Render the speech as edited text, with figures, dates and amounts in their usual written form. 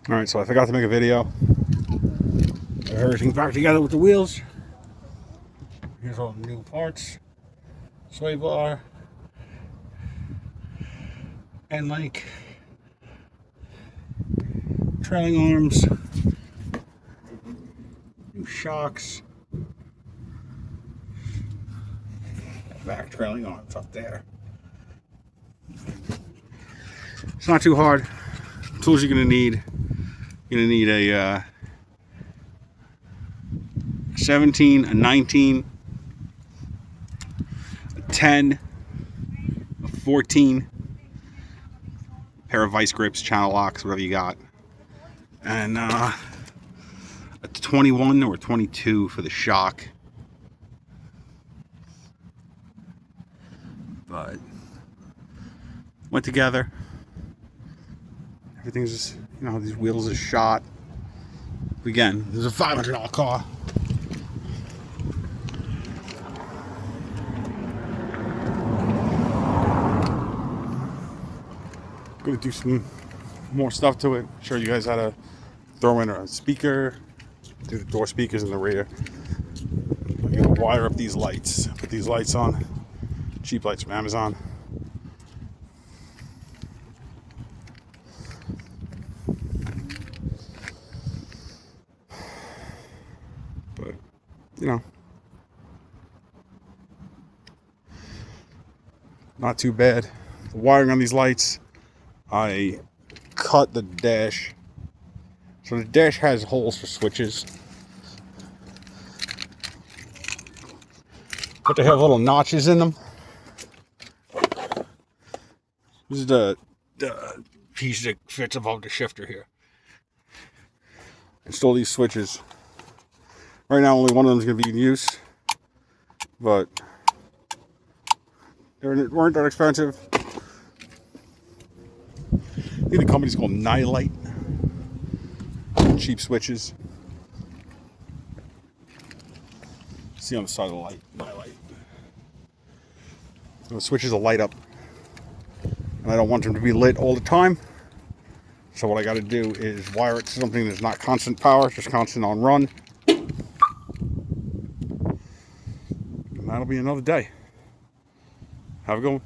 Alright, so I forgot to make a video. Everything's back together with the wheels. Here's all the new parts. Sway bar. And like trailing arms. New shocks. Back trailing arms up there. It's not too hard. Tools you're gonna need. You're gonna need a 17, a 19, a 10, a 14, pair of vice grips, channel locks, whatever you got, and a 21 or 22 for the shock. But went together. Everything's just, these wheels are shot. Again, this is a $500 car. Gonna do some more stuff to it. Show you guys how to throw in a speaker, do the door speakers in the rear. I'm gonna wire up these lights. Put these lights on. Cheap lights from Amazon. But not too bad. The wiring on these lights, I cut the dash. So the dash has holes for switches, but they have little notches in them. This is the piece that fits above the shifter here. Install these switches. Right now only one of them is going to be in use, but they weren't that expensive. I think the company's called Nylite. Cheap switches. See on the side of the light, Nylite. The switches will light up, and I don't want them to be lit all the time. So what I got to do is wire it to something that's not constant power, just constant on run. And that'll be another day. Have a good one.